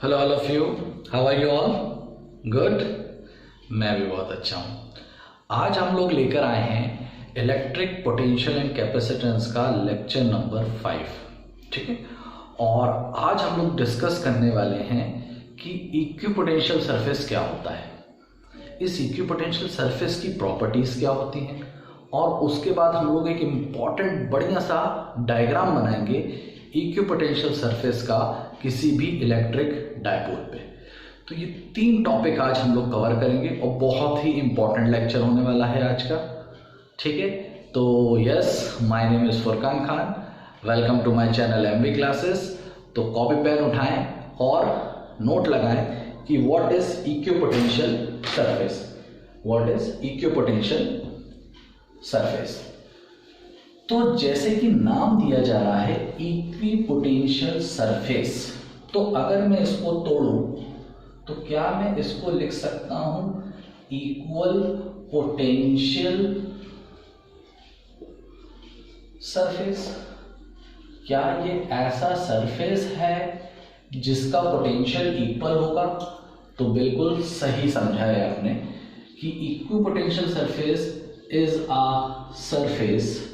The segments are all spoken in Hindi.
Hello all of you, how are you all? Good. मैं भी बहुत अच्छा हूँ। आज हम लोग लेकर आए हैं इलेक्ट्रिक पोटेंशियल एंड कैपेसिटेंस का लेक्चर नंबर 5। ठीक है। और आज हम लोग डिस्कस करने वाले हैं कि इक्विपोटेंशियल सरफेस क्या होता है, इस इक्विपोटेंशियल सरफेस की प्रॉपर्टीज क्या होती हैं, और उसके बाद हम लोग एक इम्पॉर्टेंट बढ़िया सा डायग्राम बनाएंगे इक्विपोटेंशियल सरफेस का किसी भी इलेक्ट्रिक डायपोल पे। तो ये 3 टॉपिक आज हम लोग कवर करेंगे और बहुत ही इंपॉर्टेंट लेक्चर होने वाला है आज का। ठीक है। तो yes, my name is Furqan Khan, welcome to my channel MV classes. तो कॉपी पेन उठाएं और नोट लगाएं कि what is equipotential surface, what is equipotential surface. तो जैसे कि नाम दिया जा रहा है इक्विपोटेंशियल सरफेस, तो अगर मैं इसको तोड़ूं तो क्या मैं इसको लिख सकता हूं इक्वल पोटेंशियल सरफेस? क्या ये ऐसा सरफेस है जिसका पोटेंशियल इक्वल होगा? तो बिल्कुल सही समझा है आपने कि equipotential surface is a surface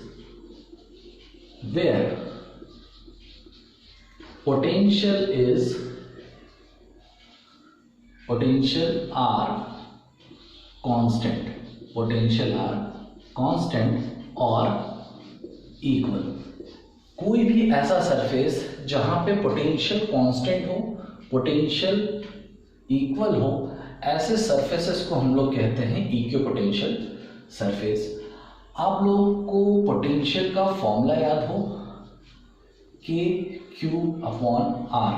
where potential are constant और equal। कोई भी ऐसा सरफेस जहां पे पोटेंशियल कांस्टेंट हो, पोटेंशियल इक्वल हो, ऐसे सरफेसेस को हम लोग कहते हैं इक्विपोटेंशियल सरफेस। आप लोगों को पोटेंशियल का फॉर्मूला याद हो, Q/R।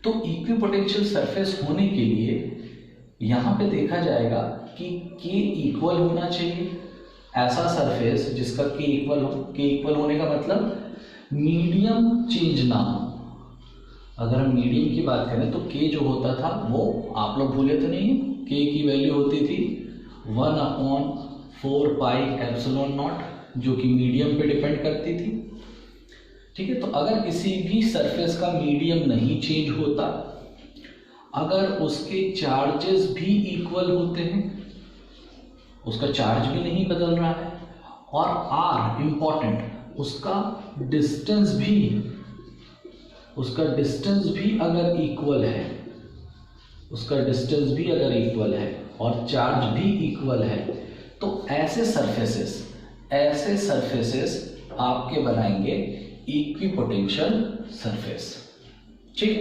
तो इक्विपोटेंशियल सरफेस होने के लिए यहां पे देखा जाएगा कि K इक्वल होना चाहिए। ऐसा सरफेस जिसका K इक्वल हो, K इक्वल होने का मतलब मीडियम चेंज ना हो। अगर हम मीडियम की बात करें तो K जो होता था वो आप लोग भूले तो नहीं, K की वैल्यू होती थी 1/4 पाई एप्सिलॉन नॉट, जो कि मीडियम पे डिपेंड करती थी। ठीक है। तो अगर किसी भी सरफेस का मीडियम नहीं चेंज होता, अगर उसके चार्जेस भी इक्वल होते हैं, उसका चार्ज भी नहीं बदल रहा है, और R इंपॉर्टेंट, उसका डिस्टेंस भी अगर इक्वल है, और चार्ज भी इक्वल है, तो ऐसे सरफेसेस आपके बनाएंगे इक्विपोटेंशियल सरफेस। ठीक।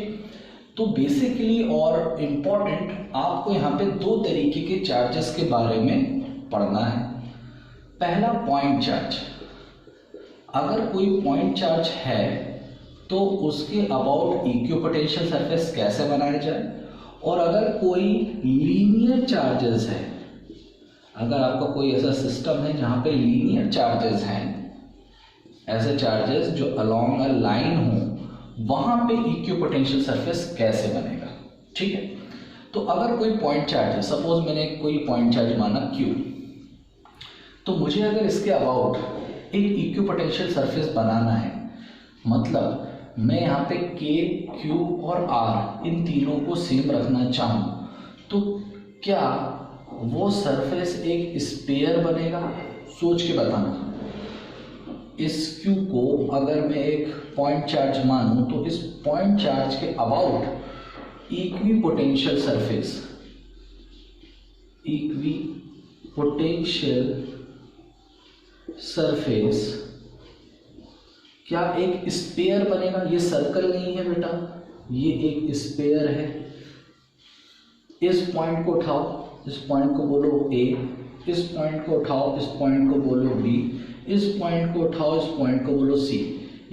तो बेसिकली और इंपॉर्टेंट आपको यहां पे 2 तरीके के चार्जेस के बारे में पढ़ना है। पहला पॉइंट चार्ज। अगर कोई पॉइंट चार्ज है तो उसके अबाउट इक्विपोटेंशियल सरफेस कैसे बनाया जाए, और अगर कोई लीनियर चार्जेस है, अगर आपका कोई ऐसा सिस्टम है जहां पे लीनियर चार्जेस हैं, ऐसे चार्जेस जो अलोंग अ लाइन हो, वहां पे इक्विपोटेंशियल सरफेस कैसे बनेगा। ठीक है। तो अगर कोई पॉइंट चार्ज है, सपोज मैंने कोई पॉइंट चार्ज माना Q, तो मुझे अगर इसके अबाउट एक इक्विपोटेंशियल सरफेस बनाना है, मतलब मैं यहाँ पे K, Q और R इन तीनों को सेम रखना चाहूं, तो क्या वो सरफेस एक स्फीयर बनेगा? सोच के बताना। इस Q को अगर मैं एक पॉइंट चार्ज मानूं, तो इस पॉइंट चार्ज के अबाउट इक्विपोटेंशियल सरफेस क्या एक स्फीयर बनेगा? ये सर्कल नहीं है बेटा, ये एक स्फीयर है। इस पॉइंट को उठाओ, इस पॉइंट को बोलो A, इस पॉइंट को उठाओ, इस पॉइंट को बोलो B, इस पॉइंट को उठाओ, इस पॉइंट को बोलो C।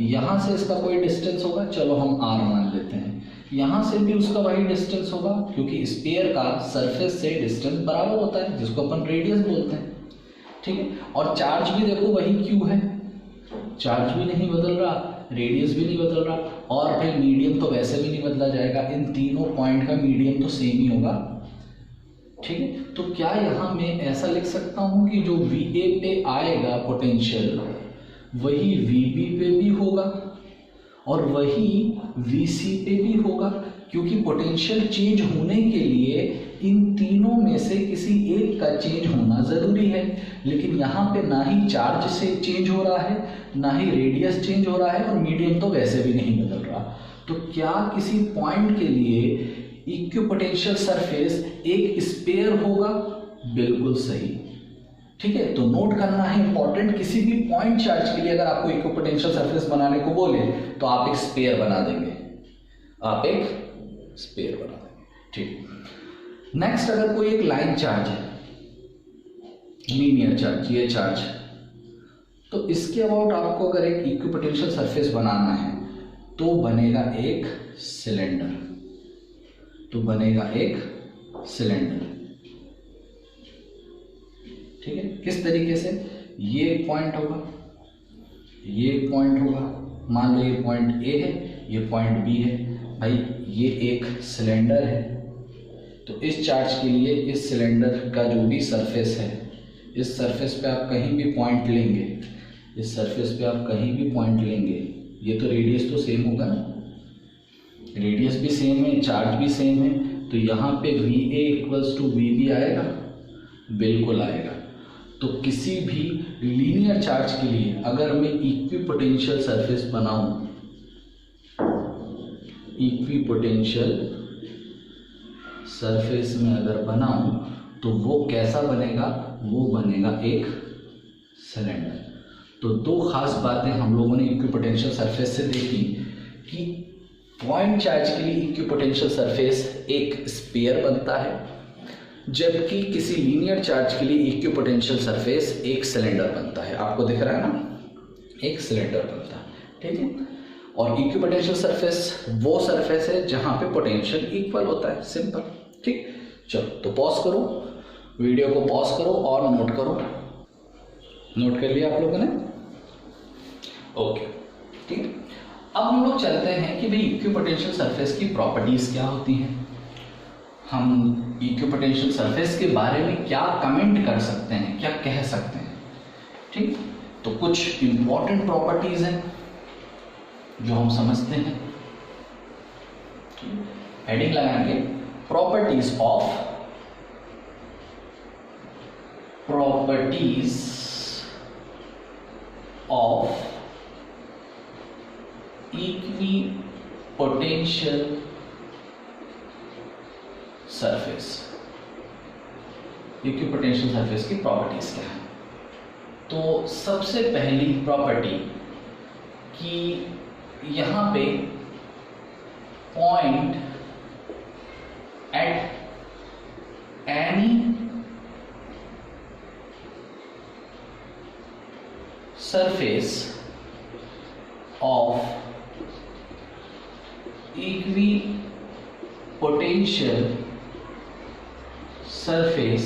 यहां से इसका कोई डिस्टेंस होगा, चलो हम R मान लेते हैं। यहां से भी उसका वही डिस्टेंस होगा, क्योंकि स्फीयर का सरफेस से डिस्टेंस बराबर होता है, जिसको अपन रेडियस बोलते हैं। ठीक है। और चार्ज भी देखो वही Q है, चार्ज भी नहीं बदल रहा, रेडियस भी नहीं बदल रहा, और फिर मीडियम तो वैसे भी नहीं बदला जाएगा, इन तीनों पॉइंट का मीडियम तो सेम ही होगा। ठीक है। तो क्या यहां मैं ऐसा लिख सकता हूं कि जो VA पे आएगा पोटेंशियल, वही VB पे भी होगा, और वही VC पे भी होगा, क्योंकि पोटेंशियल चेंज होने के लिए इन तीनों में से किसी एक का चेंज होना ज़रूरी है। लेकिन यहाँ पे ना ही चार्ज से चेंज हो रहा है, ना ही रेडियस चेंज हो रहा है, और मीडियम तो वैसे भी नहीं बदल रहा। तो क्या किसी पॉइंट के लिए इक्विपोटेंशियल सरफेस एक स्फीयर होगा? बिल्कुल सही। ठीक है, तो नोट करना है इंपॉर्टेंट, किसी भी पॉइंट चार्ज के लिए अगर आपको इक्विपोटेंशियल सरफेस बनाने को बोले तो आप एक स्फीयर बना देंगे, आप एक स्फीयर बना देंगे। ठीक, नेक्स्ट अगर कोई एक लाइन चार्ज है, लीनियर चार्ज, ये चार्ज, तो इसके अबाउट आपको अगर एक इक्विपोटेंशियल सरफेस बनाना है तो बनेगा एक सिलेंडर, तो बनेगा एक सिलेंडर। ठीक है, किस तरीके से? ये एक पॉइंट होगा, ये एक पॉइंट होगा, मान लो ये पॉइंट ए है, ये पॉइंट बी है। भाई ये एक सिलेंडर है, तो इस चार्ज के लिए इस सिलेंडर का जो भी सरफेस है, इस सरफेस पे आप कहीं भी पॉइंट लेंगे, इस सरफेस पे आप कहीं भी पॉइंट लेंगे, ये तो रेडियस तो सेम होगा ना, रेडियस भी सेम है, चार्ज भी सेम है, तो यहाँ पे VA इक्वल्स टू VB आएगा, बिल्कुल आएगा। तो किसी भी लीनियर चार्ज के लिए अगर मैं इक्विपोटेंशियल सरफेस बनाऊं, इक्विपोटेंशियल सरफेस में अगर बनाऊं तो वो कैसा बनेगा? वो बनेगा एक सिलेंडर। तो दो खास बातें हम लोगों ने इक्विपोटेंशियल सरफेस से देखी कि पॉइंट चार्ज के लिए इक्विपोटेंशियल सरफेस एक स्फीयर बनता है, जबकि किसी लीनियर चार्ज के लिए इक्विपोटेंशियल सरफेस एक सिलेंडर बनता है। आपको दिख रहा है ना, एक सिलेंडर बनता है। ठीक है, और इक्विपोटेंशियल सरफेस वो सरफेस है जहां पे पोटेंशियल इक्वल होता है, सिंपल। ठीक, चलो तो पॉज करो, वीडियो को पॉज करो और नोट करो। नोट कर लिया आप लोगों ने? ओके, ठीक है। अब हम लोग चलते हैं कि भाई इक्विपोटेंशियल सरफेस की प्रॉपर्टीज क्या होती हैं, हम इक्विपोटेंशियल सरफेस के बारे में क्या कमेंट कर सकते हैं, क्या कह सकते हैं। ठीक, तो कुछ इंपॉर्टेंट प्रॉपर्टीज हैं जो हम समझते हैं। हेडिंग लगाएंगे properties of equipotential surface. Equipotential surface की प्रॉपर्टीज क्या है? तो सबसे पहली प्रॉपर्टी कि यहां पे point at any surface of equipotential surface,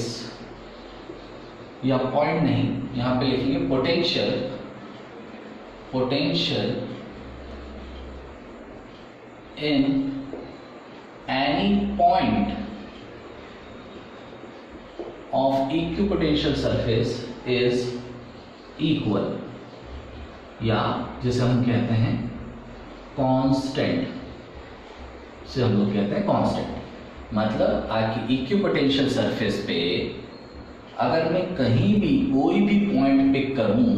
या पॉइंट नहीं, यहां पे लिखेंगे potential in any point of equipotential surface is equal, या जिसे हम कहते हैं कांस्टेंट, से हम लोग कहते हैं कांस्टेंट। मतलब आपकी इक्विपोटेंशियल सरफेस पे अगर मैं कहीं भी कोई भी पॉइंट पिक करूं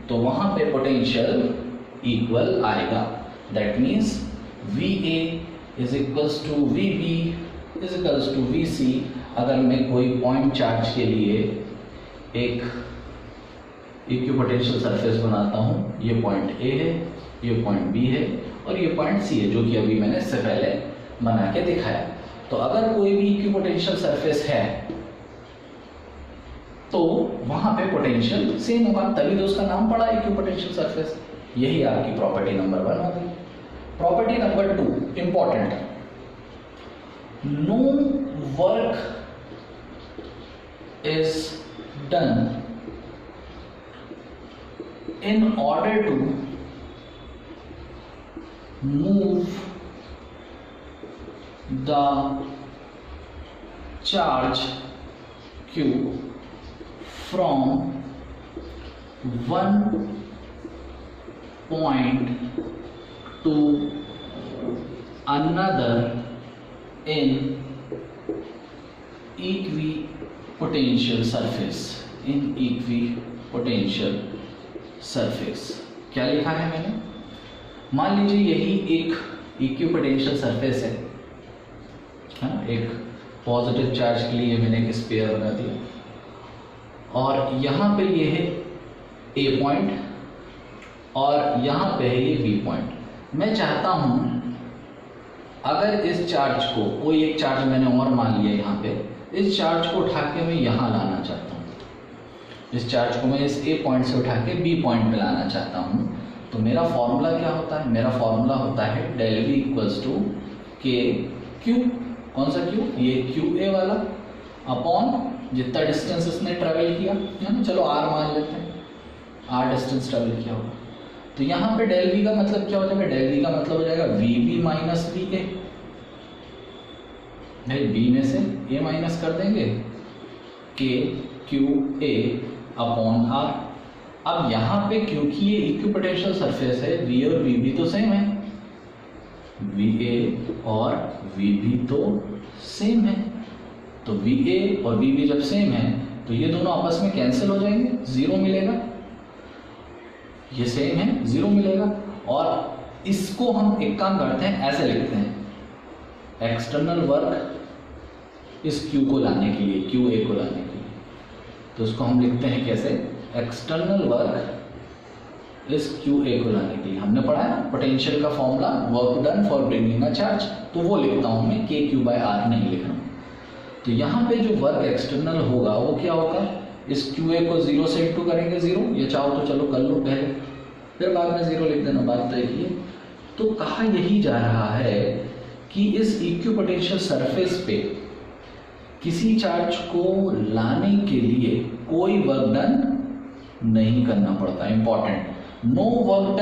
तो वहां पे पोटेंशियल इक्वल आएगा। That means VA is equals to VB is equals to VC। अगर मैं कोई पॉइंट चार्ज के लिए एक इक्विपोटेंशियल सरफेस बनाता हूं, ये पॉइंट A है, ये पॉइंट B है और ये पॉइंट C है, जो कि अभी मैंने इससे पहले बना के दिखाया। तो अगर कोई भी इक्विपोटेंशियल सरफेस है तो वहां पे पोटेंशियल सेम होगा, तभी तो उसका नाम पड़ा इक्विपोटेंशियल सरफेस। यही आपकी प्रॉपर्टी नंबर 1 होगी। Property number 2 important, no work is done in order to move the charge Q from one point to another in equipotential surface, in equipotential surface। क्या लिखा है मैंने? मान लीजिए यही एक इक्विपोटेंशियल सरफेस है ना, एक पॉजिटिव चार्ज के लिए मैंने एक स्फीयर बना दिया और यहाँ पे ये है ए पॉइंट और यहाँ पे है ये बी पॉइंट। मैं चाहता हूँ अगर इस चार्ज को, कोई एक चार्ज मैंने और मान लिया यहाँ पे, इस चार्ज को उठा के मैं यहाँ लाना चाहता हूँ, इस चार्ज को मैं इस ए पॉइंट से उठा के बी पॉइंट पे लाना चाहता हूँ, तो मेरा फॉर्मूला क्या होता है? मेरा फॉर्मूला होता है डेल वी इक्वल्स टू के क्यू, कौन सा क्यू? ये क्यू ए वाला, अपॉन जितना डिस्टेंस इसने ट्रेवल किया है ना, चलो आर मान लेते हैं, आर डिस्टेंस ट्रेवल किया होगा। तो यहाँ पे डेल वी का मतलब क्या हो जाएगा? डेल वी का मतलब हो जाएगा V B minus V A. भाई बी में से ए माइनस कर देंगे, के क्यू ए अपॉन आर। अब यहाँ पे क्योंकि ये इक्विपोटेंशियल सरफेस है, वी और वी भी तो सेम है, वी ए और वी भी तो सेम है, तो वी ए और वी भी जब सेम है तो ये दोनों आपस में कैंसिल हो जाएंगे, जीरो मिलेगा, ये सेम है, जीरो मिलेगा। और इसको हम एक काम करते हैं, ऐसे लिखते हैं, एक्सटर्नल वर्क इस क्यू को लाने के लिए, क्यू ए को लाने के लिए, तो इसको हम लिखते हैं कैसे? एक्सटर्नल वर्क इस क्यू ए को लाने के लिए। हमने पढ़ा है पोटेंशियल का formula, work done for bringing a charge, तो वो लिखता हूँ मैं, के क्यू बाय आर नहीं लिख रहा हूँ। तो यहाँ पे जो वर्क एक्सटर्नल होगा वो क्या होगा? इस क्यू ए को जीरो से इंटू करेंगे, जीरो, ये चाहो तो चलो कर लो पहले, फिर बाद में जीरो लिख देना, बात तय की है। तो कहा यही जा रहा है कि इस इक्विपोटेंशियल सरफेस पे किसी चार्ज को लाने के लिए कोई वर्क डन नहीं करना पड़ता। Important, no work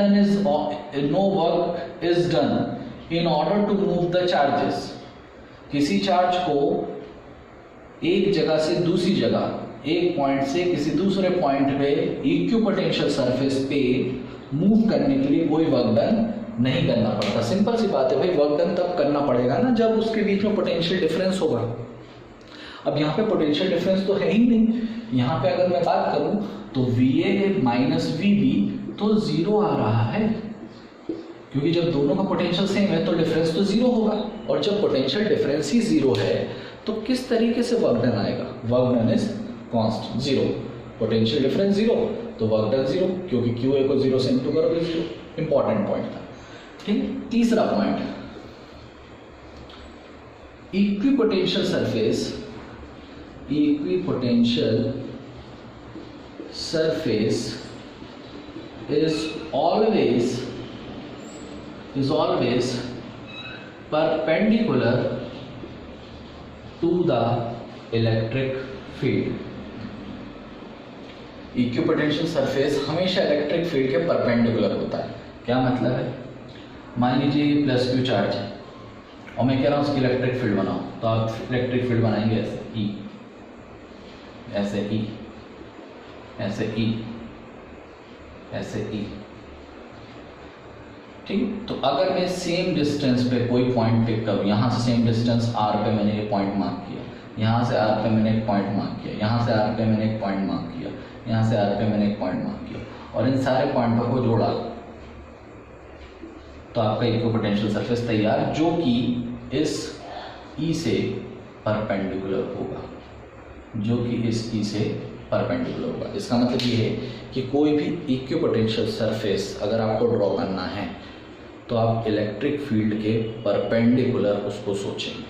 is done in order to move the charges. किसी चार्ज को एक जगह से दूसरी जगह, एक पॉइंट से किसी दूसरे पॉइंट पे इक्विपोटेंशियल सरफेस पे मूव करने के लिए कोई वर्क डन नहीं करना पड़ता। सिंपल सी बात है भाई, वर्क डन तब करना पड़ेगा ना जब उसके बीच में पोटेंशियल डिफरेंस होगा। अब यहाँ पे पोटेंशियल डिफरेंस तो है ही नहीं। यहाँ पे अगर मैं बात करूँ तो V A minus V B तो जीरो आ रहा है, क्योंकि जब दोनों का पोटेंशियल सेम है तो डिफरेंस तो जीरो होगा, और जब पोटेंशियल डिफरेंस ही जीरो है तो किस तरीके से वर्क डन आएगा? Work done is constant, zero, potential difference zero, तो वर्क डन जीरो, क्योंकि क्यू ए को जीरो से इंटू करोगे जीरो। इंपॉर्टेंट पॉइंट था। ठीक, तीसरा point, equipotential surface, equipotential surface is always perpendicular to the electric field। Equipotential surface हमेशा इलेक्ट्रिक फील्ड के परपेंडिकुलर होता है। क्या मतलब है? मान लीजिए प्लस क्यू चार्ज है और मैं कह रहा हूँ उसकी इलेक्ट्रिक फील्ड बनाओ, तो आप इलेक्ट्रिक फील्ड बनाएंगे ऐसे ई, ऐसे ई, ऐसे ई, ऐसे ई। ठीक, तो अगर मैं सेम डिस्टेंस पे कोई पॉइंट पिक करूँ, यहाँ से सेम डिस्टेंस आर पे मैंने ये पॉइंट मार्क किया, यहाँ से आर पे मैंने एक पॉइंट मार्क किया, यहाँ से आर पे मैंने एक पॉइंट मार्क किया, यहाँ से आर पे मैंने एक पॉइंट मार्क किया, और इन सारे पॉइंटों को जोड़ा तो आपका इक्विपोटेंशियल सरफेस तैयार, जो कि इस ई से परपेंडिकुलर होगा, जो कि इस ई से परपेंडिकुलर होगा। इसका मतलब ये है कि कोई भी इक्विपोटेंशियल सरफेस अगर आपको ड्रॉ करना है तो आप इलेक्ट्रिक फील्ड के परपेंडिकुलर उसको सोचेंगे,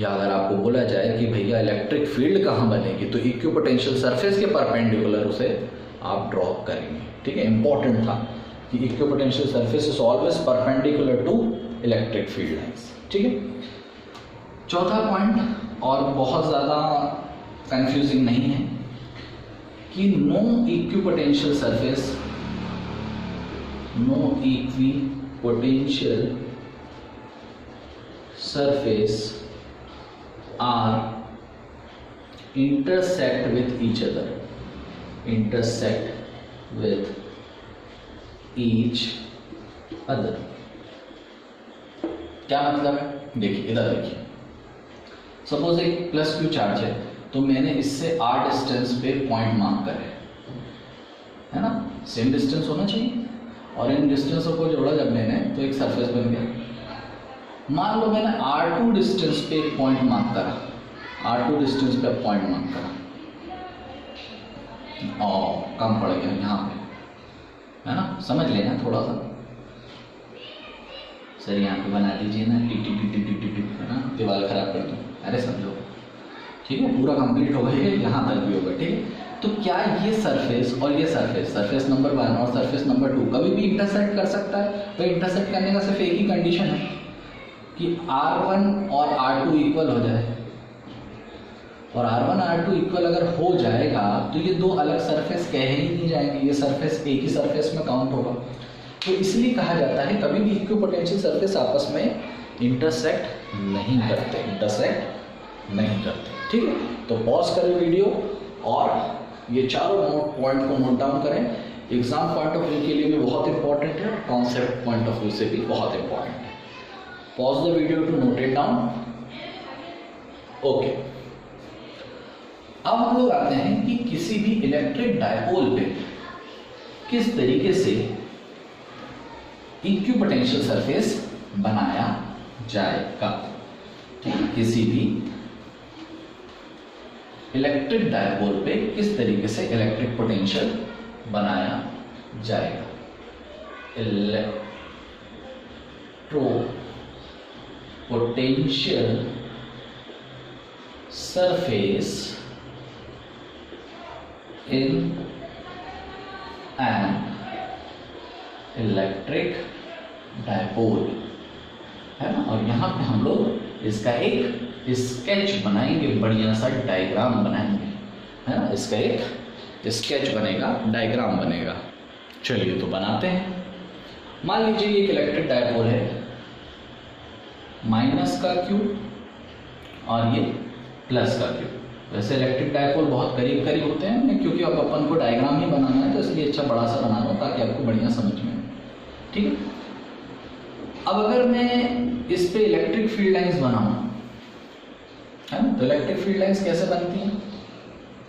या अगर आपको बोला जाए कि भैया इलेक्ट्रिक फील्ड कहाँ बनेगी तो इक्विपोटेंशियल सरफेस के परपेंडिकुलर उसे आप ड्रॉ करेंगे। ठीक है, इंपॉर्टेंट था कि equipotential surface is always perpendicular to electric field lines. ठीक है, चौथा पॉइंट और बहुत ज़्यादा कंफ्यूजिंग नहीं है कि no equipotential surface, no equipotential surface are intersect with each other, intersect with each other। क्या मतलब है, देखिए इधर देखिए, सपोज एक प्लस क्यू चार्ज है, तो मैंने इससे r डिस्टेंस पे पॉइंट मार्क करे, है ना, सेम डिस्टेंस होना चाहिए, और इन डिस्टेंसों को जोड़ा जब मैंने तो एक सरफेस बन गया। मान लो मैंने r2 डिस्टेंस पे एक पॉइंट मार्क करा, r2 डिस्टेंस पे पॉइंट मार्क करा और कम पड़ गया यहाँ पे, है ना, समझ लेना थोड़ा सा। सर यहाँ पे बना दीजिए ना, T T T T T T T, है ना, दीवार खराब कर दो, अरे समझो, ठीक है, पूरा कंप्लीट होगा, ये यहाँ तक भी होगा, ठीक है। तो क्या ये सरफेस और ये सरफेस, सरफेस नंबर 1 और सरफेस नंबर 2 कभी भी इंटरसेक्ट कर सकता है? तो इंटरसेक्ट करने का सिर्फ एक ही कंडीशन है कि R1 और R2 इक्वल हो जाए, और R1 R2 इक्वल अगर हो जाएगा तो ये दो अलग सरफेस कहे ही नहीं जाएंगे, ये सरफेस एक ही सरफेस में काउंट होगा। तो इसलिए कहा जाता है कभी भी इक्विपोटेंशियल सरफेस आपस में इंटरसेक्ट नहीं करते, इंटरसेक्ट नहीं करते, ठीक है। तो पॉज करें वीडियो और ये चारों पॉइंट को नोट डाउन करें, एग्जाम पॉइंट ऑफ व्यू के लिए भी बहुत इंपॉर्टेंट है, कॉन्सेप्ट पॉइंट ऑफ व्यू से भी बहुत इंपॉर्टेंट है। Pause the video to note it down. Okay, अब हम लोग आते हैं कि किसी भी इलेक्ट्रिक डायपोल पे किस तरीके से इक्विपोटेंशियल सरफेस बनाया जाएगा, ठीक है। किसी भी इलेक्ट्रिक डायपोल पे किस तरीके से इलेक्ट्रिक पोटेंशियल बनाया जाएगा। Electro potential surface in an electric dipole, है ना। और यहाँ पे हम लोग इसका एक स्केच बनाएंगे, बढ़िया सा डायग्राम बनाएंगे, है ना, इसका एक स्केच बनेगा, डायग्राम बनेगा। चलिए तो बनाते हैं। मान लीजिए ये एक इलेक्ट्रिक डायपोल है, माइनस का क्यू और ये प्लस का क्यू। वैसे इलेक्ट्रिक डायपोल बहुत करीब करीब होते हैं, क्योंकि अब अपन को डायग्राम ही बनाना है तो इसलिए अच्छा बड़ा सा बना लो ताकि आपको बढ़िया समझ में आए, ठीक है। अब अगर मैं इस पे इलेक्ट्रिक फील्ड लाइंस बनाऊं, है ना, तो इलेक्ट्रिक फील्ड लाइंस कैसे बनती हैं,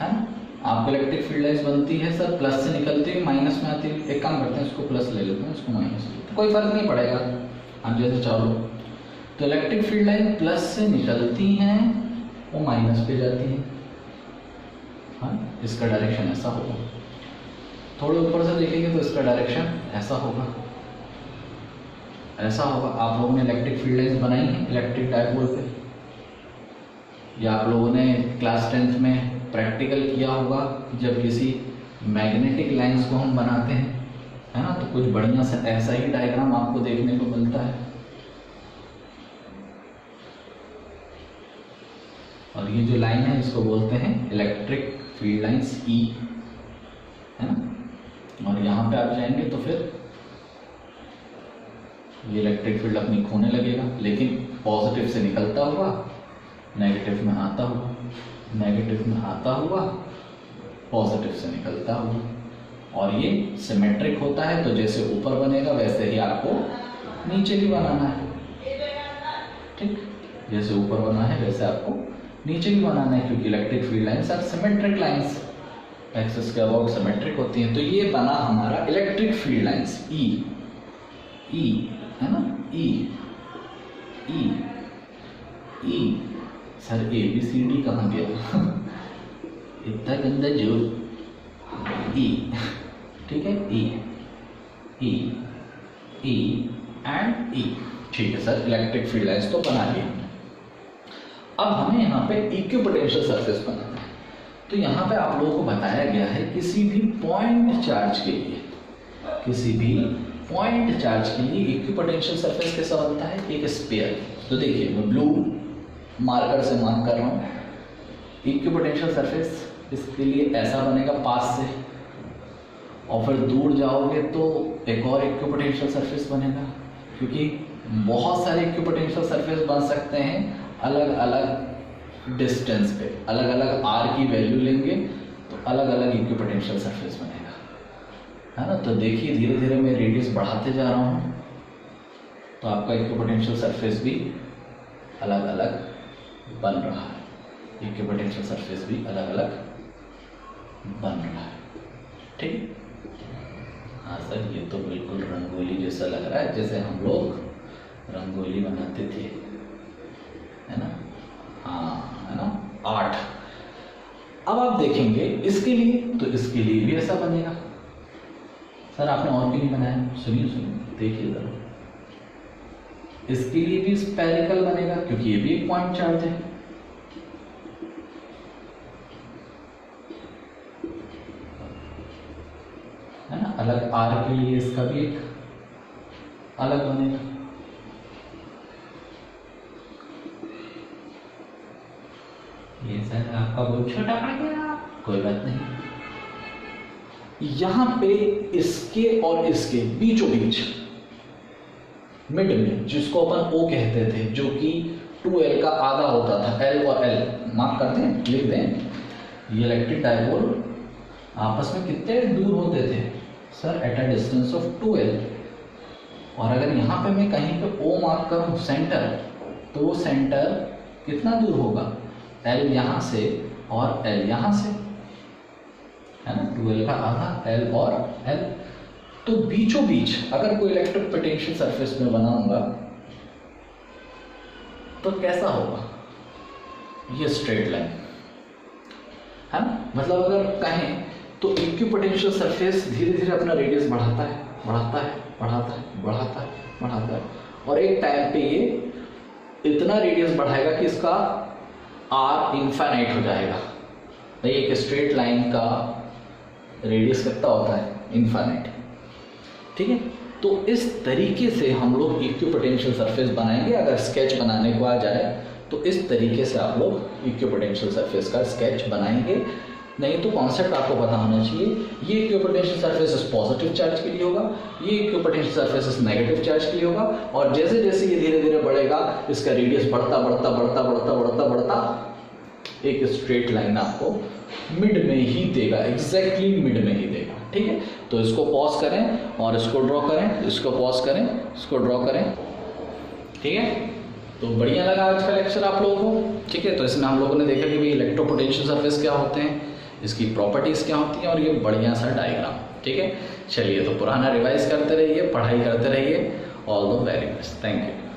है ना। आपको इलेक्ट्रिक फील्ड लाइंस बनती है सर प्लस से निकलती है माइनस में आती है। एक काम करते हैं, इसको प्लस ले लेते हैं, इसको माइनस ले लेते हैं, कोई फर्क नहीं पड़ेगा, आप जैसे चाहो। तो इलेक्ट्रिक फील्ड लाइन प्लस से निकलती हैं, वो माइनस पे जाती है, हाँ, इसका डायरेक्शन ऐसा होगा। थोड़े ऊपर से देखेंगे तो इसका डायरेक्शन ऐसा होगा, ऐसा होगा। आप लोगों ने इलेक्ट्रिक फील्ड लाइंस बनाई है इलेक्ट्रिक डायपोल पे, या आप लोगों ने क्लास 10th में प्रैक्टिकल किया होगा जब किसी मैग्नेटिक लाइंस को हम बनाते हैं, है ना, तो कुछ बढ़िया सा ऐसा ही डायग्राम आपको देखने को मिलता है। और ये जो लाइन है इसको बोलते हैं इलेक्ट्रिक फील्ड लाइंस ई, है ना। और यहाँ पे आप जाएंगे तो फिर ये इलेक्ट्रिक फील्ड अपनी खोने लगेगा, लेकिन पॉजिटिव से निकलता हुआ नेगेटिव में आता हुआ, नेगेटिव में आता हुआ पॉजिटिव से निकलता हुआ। और ये सिमेट्रिक होता है, तो जैसे ऊपर बनेगा वैसे ही आपको नीचे भी बनाना है, ठीक। जैसे ऊपर बना है वैसे आपको नीचे भी बनाना है, क्योंकि electric field lines are symmetric lines, axis के अबाउट सिमेट्रिक होती हैं। तो ये बना हमारा electric field lines E, E है ना, ई ई ई। सर ABCD कहाँ गया इतना गंदा जोर, ई, ठीक है, ई ई ई एंड ई, ठीक है सर। इलेक्ट्रिक फील्ड लाइंस तो बना लिया हमने। अब हमें यहाँ पे इक्विपोटेंशियल सरफेस बनाना है। तो यहाँ पे आप लोगों को बताया गया है किसी भी पॉइंट चार्ज के लिए, किसी भी पॉइंट चार्ज के लिए इक्विपोटेंशियल सरफेस कैसा बनता है, एक स्फीयर। तो देखिए मैं ब्लू मार्कर से मार्क कर रहा हूँ, इक्विपोटेंशियल सरफेस इसके लिए ऐसा बनेगा पास से, और फिर दूर जाओगे तो एक और इक्विपोटेंशियल सरफेस बनेगा, क्योंकि बहुत सारे इक्विपोटेंशियल सरफेस बन सकते हैं अलग अलग डिस्टेंस पे, अलग अलग r की वैल्यू लेंगे तो अलग अलग इक्विपोटेंशियल सरफेस बनेगा, है ना। तो देखिए धीरे धीरे मैं रेडियस बढ़ाते जा रहा हूँ, तो आपका इक्विपोटेंशियल सरफेस भी अलग अलग बन रहा है, इक्विपोटेंशियल सरफेस भी अलग अलग बन रहा है। ठीक। हाँ सर, ये तो बिल्कुल रंगोली जैसा लग रहा है, जैसे हम लोग रंगोली बनाते थे, है ना। हाँ, है ना, आर्ट। अब आप देखेंगे इसके लिए, तो इसके लिए भी ऐसा बनेगा। सर आपने और क्यों नहीं बनाया? सुनिए देखिए जरा, इसके लिए भी स्फेरिकल बनेगा क्योंकि ये भी एक पॉइंट चार्ज है। ना, अलग आर के लिए इसका भी एक अलग बनेगा। ये सर आपका बहुत छोटा पड़ गया, कोई बात नहीं। यहां पे इसके और इसके बीचों बीच मिड में, जिसको अपन O कहते थे, जो कि 2L का आधा होता था, L और L मार्क करते हैं, लिख दें। ये इलेक्ट्रिक डायपोल आपस में कितने दूर होते थे sir? At a distance of 2L। और अगर यहाँ पे मैं कहीं पे O मार्क करूँ सेंटर, तो वो सेंटर कितना दूर होगा? L यहाँ से और L यहाँ से, है ना, 2L का आधा, L और L। तो बीचों बीच अगर कोई इलेक्ट्रिक पोटेंशियल सरफेस में बनाऊंगा तो कैसा होगा? ये स्ट्रेट लाइन, है ना। मतलब अगर कहें तो इक्विपोटेंशियल सरफेस धीरे धीरे अपना रेडियस बढ़ाता है, बढ़ाता है, बढ़ाता है, बढ़ाता है, बढ़ाता है, और एक टाइम पे ये इतना रेडियस बढ़ाएगा कि इसका आर इनफाइनाइट हो जाएगा। भाई एक स्ट्रेट लाइन का रेडियस कितना होता है? इनफाइनाइट। ठीक है। तो इस तरीके से हम लोग इक्विपोटेंशियल सरफेस बनाएंगे। अगर स्केच बनाने को आ जाए तो इस तरीके से आप लोग इक्विपोटेंशियल सरफेस का स्केच बनाएंगे। नहीं तो कॉन्सेप्ट आपको पता होना चाहिए, ये इक्विपोटेंशियल सरफेस इस पॉजिटिव चार्ज के लिए होगा, ये इक्विपोटेंशियल सरफेस इस नेगेटिव चार्ज के लिए होगा, और जैसे जैसे ये धीरे धीरे बढ़ेगा इसका रेडियस बढ़ता बढ़ता बढ़ता बढ़ता बढ़ता बढ़ता एक स्ट्रेट लाइन आपको मिड में ही देगा, एग्जैक्टली मिड में ही देगा। ठीक है। तो इसको पॉज करें और इसको ड्रॉ करें, इसको पॉज करें, इसको ड्रॉ करें। ठीक है। तो बढ़िया लगा आज का लेक्चर आप लोगों को। ठीक है। तो इसमें हम लोगों ने देखा कि भाई इलेक्ट्रोपोटेंशियल सरफेस क्या होते हैं, इसकी प्रॉपर्टीज क्या होती हैं, और ये बढ़िया सा डायग्राम। ठीक है। चलिए, तो पुराना रिवाइज करते रहिए, पढ़ाई करते रहिए। All the very best. Thank you.